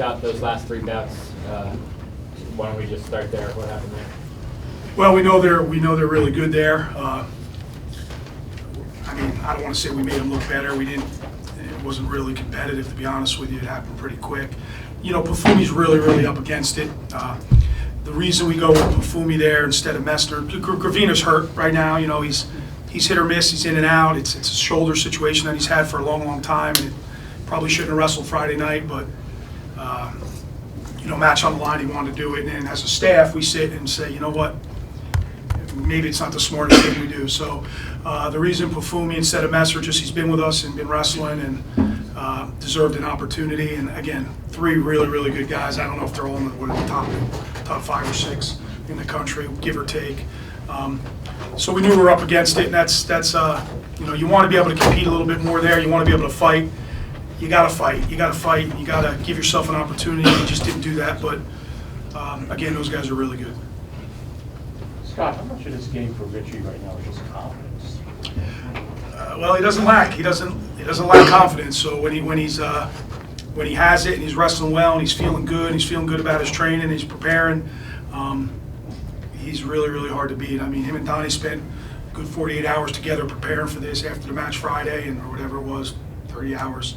about those last 3 bouts? Why don't we just start there? What happened there? Well, we know they're really good there. I mean, I don't want to say we made them look better. We didn't. It wasn't really competitive, to be honest with you. It happened pretty quick. You know, Pafumi's really up against it. The reason we go with Pafumi there instead of Mester, Gravina's hurt right now. You know, he's hit or miss. He's in and out. It's a shoulder situation that he's had for a long time, and it probably shouldn't have wrestled Friday night, but you know, match on the line, he wanted to do it. And as a staff, we sit and say, you know what, maybe it's not the smartest thing we do. So the reason Pafumi instead of Messer, just he's been with us and been wrestling and deserved an opportunity. And again, 3 really good guys. I don't know if they're all in the top 5 or 6 in the country, give or take. So we knew we were up against it, and that's you know, you want to be able to compete a little bit more there. You want to be able to fight. You got to fight, and you got to give yourself an opportunity. You just didn't do that, but again, those guys are really good. Scott, how much of this game for Richie right now is just confidence? Well, he doesn't lack confidence. So when he has it and he's wrestling well and he's feeling good about his training, and he's preparing, he's really hard to beat. I mean, him and Donnie spent a good 48 hours together preparing for this after the match Friday, or whatever it was, 30 hours.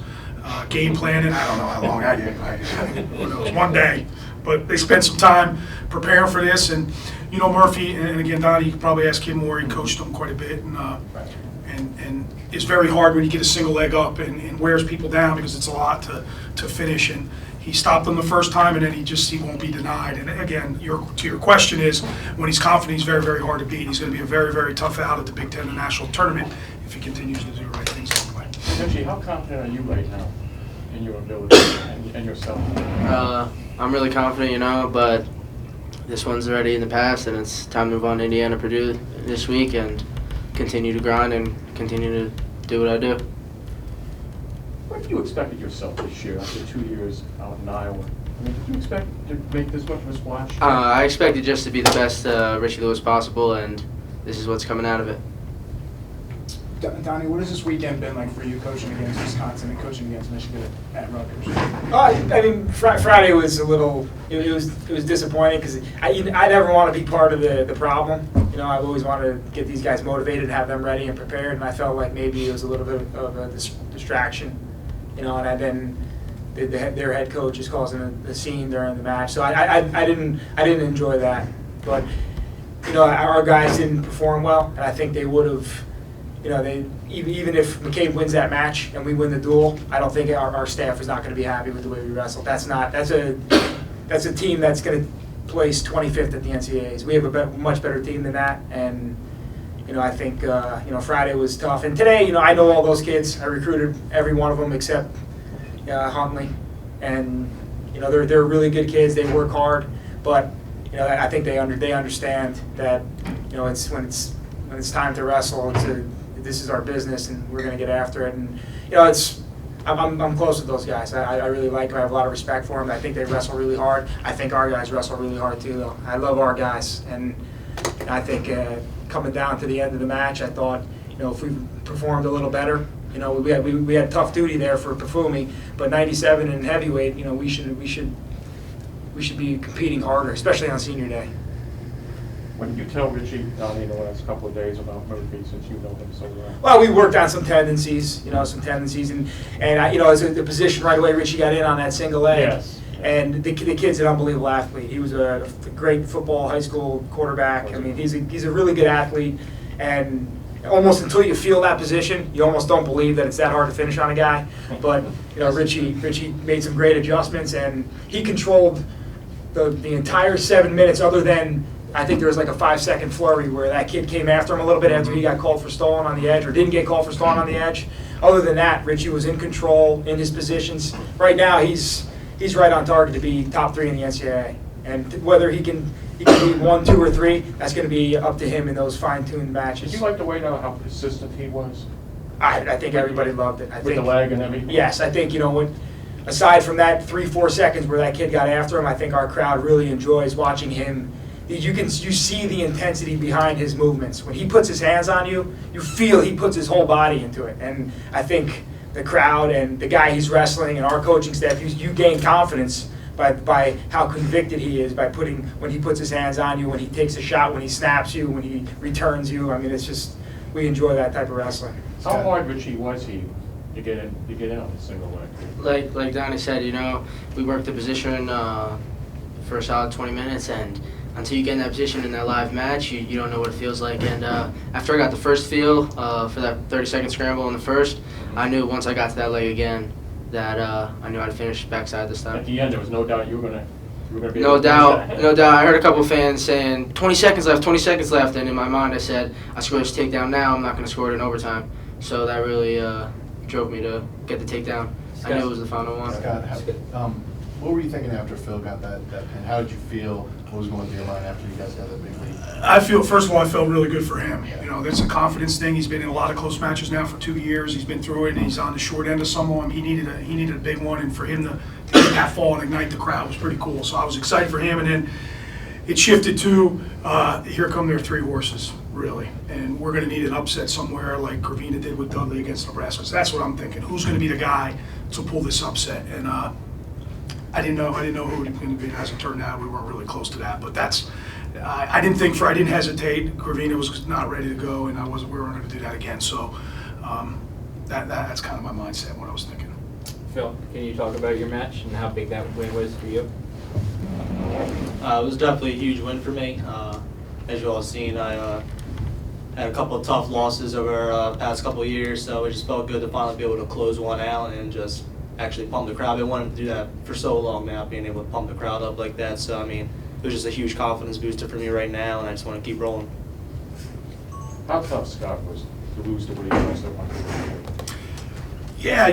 Game planning, I don't know how long I did. Who knows, one day. But they spent some time preparing for this. And, you know, Murphy, and again, Donnie, you could probably ask him more. He coached them quite a bit. And it's very hard when you get a single leg up and wears people down, because it's a lot to finish. And he stopped them the first time, and then he won't be denied. And again, to your question is, when he's confident, he's very hard to beat. He's going to be a very tough out at the Big Ten National Tournament if he continues to do the right things along the way. Richie, how confident are you right now in your ability and yourself? I'm really confident, you know, but this one's already in the past, and it's time to move on to Indiana, Purdue this week, and continue to grind and continue to do what I do. What did you expect of yourself this year after 2 years out in Iowa? I mean, did you expect to make this much of a splash? I expected just to be the best Richie Lewis possible, and this is what's coming out of it. Donnie, what has this weekend been like for you, coaching against Wisconsin and coaching against Michigan at Rutgers? I mean, Friday was a little. It was disappointing, because I never want to be part of the problem. You know, I've always wanted to get these guys motivated and have them ready and prepared, and I felt like maybe it was a little bit of a distraction. You know, and then their head coach is causing a scene during the match, so I didn't enjoy that. But you know, our guys didn't perform well, and I think they would have. You know, even if McCabe wins that match and we win the duel, I don't think our staff is not going to be happy with the way we wrestled. That's a team that's going to place 25th at the NCAAs. We have a much better team than that, and you know, I think you know, Friday was tough. And today, you know, I know all those kids. I recruited every one of them except Huntley, and you know, they're really good kids. They work hard, but you know, I think they understand that, you know, when it's time to wrestle, this is our business, and we're going to get after it. And you know, I'm close with those guys. I really like them. I have a lot of respect for them. I think they wrestle really hard. I think our guys wrestle really hard too, though. I love our guys, and I think coming down to the end of the match, I thought, you know, if we performed a little better, you know, we had tough duty there for Pafumi, but 97 in heavyweight, you know, we should be competing harder, especially on senior day. When did you tell Richie in the last couple of days about Murphy, since you know him so well? Well, we worked on some tendencies, and I, you know, as a position right away, Richie got in on that single leg. Yes. And the kid's an unbelievable athlete. He was a great football high school quarterback. I mean, he's a really good athlete, and almost until you feel that position, you almost don't believe that it's that hard to finish on a guy. But you know, Richie made some great adjustments, and he controlled the entire 7 minutes, other than I think there was like a 5-second flurry where that kid came after him a little bit after he got called for stolen on the edge, or didn't get called for stolen on the edge. Other than that, Richie was in control in his positions. Right now, he's right on target to be top 3 in the NCAA. And whether he can be 1, 2, or 3, that's going to be up to him in those fine-tuned matches. Did you like the way how consistent he was? I think everybody loved it. With the leg and everything? Yes, I think, you know, aside from that 3-4 seconds where that kid got after him, I think our crowd really enjoys watching him. You see the intensity behind his movements. When he puts his hands on you, you feel he puts his whole body into it. And I think the crowd and the guy he's wrestling and our coaching staff, you gain confidence by how convicted he is, by when he puts his hands on you, when he takes a shot, when he snaps you, when he returns you. I mean, it's just, we enjoy that type of wrestling. How hard, Richie, was he to get in on the single leg? Like Donnie said, we worked the position for a solid 20 minutes, and until you get in that position in that live match, you don't know what it feels like. And after I got the first feel for that 30-second scramble in the first, I knew once I got to that leg again that I knew I'd finish backside this time. At the end, there was no doubt you were gonna be No able to doubt, finish that. no doubt. I heard a couple fans saying 20 seconds left, 20 seconds left, and in my mind I said, I score this takedown now, I'm not going to score it in overtime. So that really drove me to get the takedown. I knew it was the final one. Scott, what were you thinking after Phil got that pin? How did you feel? What was going through your mind after you guys got that big lead? I feel, first of all, I felt really good for him. That's a confidence thing. He's been in a lot of close matches now for 2 years. He's been through it, and he's on the short end of some of them. He needed a big one, and for him to get that fall and ignite the crowd was pretty cool. So I was excited for him, and then it shifted to here come their 3 horses, really, and we're going to need an upset somewhere like Gravina did with Dudley against Nebraska. So that's what I'm thinking. Who's going to be the guy to pull this upset? And I didn't know who it was going to be. As it turned out, we weren't really close to that. But that's I didn't hesitate. Gravina was not ready to go, and we weren't going to do that again. So that's kind of my mindset, what I was thinking. Phil, can you talk about your match and how big that win was for you? It was definitely a huge win for me. As you all seen, I had a couple of tough losses over the past couple of years, so it just felt good to finally be able to close one out and just actually pump the crowd. I've been wanting to do that for so long now, being able to pump the crowd up like that. So, I mean, it was just a huge confidence booster for me right now, and I just want to keep rolling. How tough, Scott, was to lose to Woody Jones at 138? Yeah,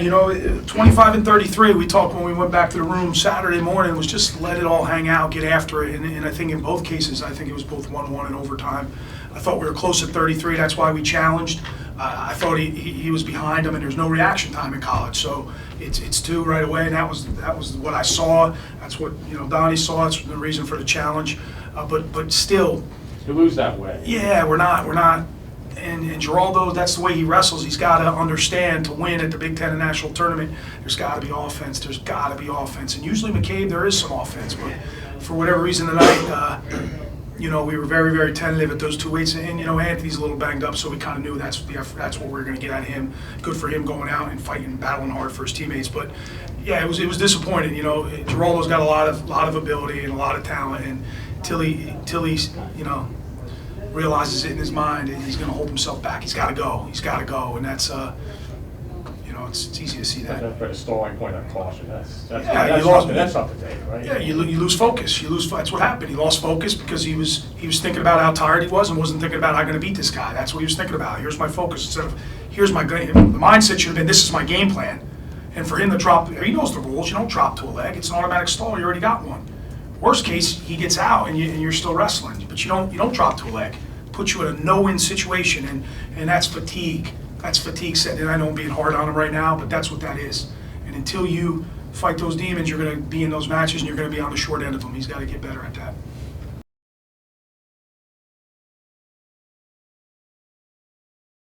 25 and 33, we talked when we went back to the room Saturday morning, was just let it all hang out, get after it. And I think in both cases, I think it was both 1-1 in overtime. I thought we were close at 33, that's why we challenged. I thought he was behind him, and there's no reaction time in college. So it's 2 right away, and that was what I saw. That's what Donnie saw. That's the reason for the challenge. But still, To lose that way. yeah, we're not. And Geraldo, that's the way he wrestles. He's got to understand to win at the Big Ten National Tournament, there's got to be offense. There's got to be offense. And usually McCabe, there is some offense. But for whatever reason tonight, we were very, very tentative at those 2 weights. And, Anthony's a little banged up, so we kind of knew that's what we were going to get out of him. Good for him going out and fighting, battling hard for his teammates. But, yeah, it was disappointing. Geraldo's got a lot of ability and a lot of talent. And till he's realizes it in his mind, and he's going to hold himself back. He's got to go. And that's, it's easy to see that. That's a stalling point on caution. That's not the day, right? Yeah, you lose focus. That's what happened. He lost focus because he was thinking about how tired he was and wasn't thinking about how I'm going to beat this guy. That's what he was thinking about. Here's my focus instead of here's my game. The mindset should have been this is my game plan. And for him to drop, he knows the rules. You don't drop to a leg. It's an automatic stall. You already got one. Worst case, he gets out and you're still wrestling. But you don't drop to a leg. Put you in a no-win situation, and that's fatigue. That's fatigue setting in. I know I'm being hard on him right now, but that's what that is. And until you fight those demons, you're going to be in those matches, and you're going to be on the short end of them. He's got to get better at that.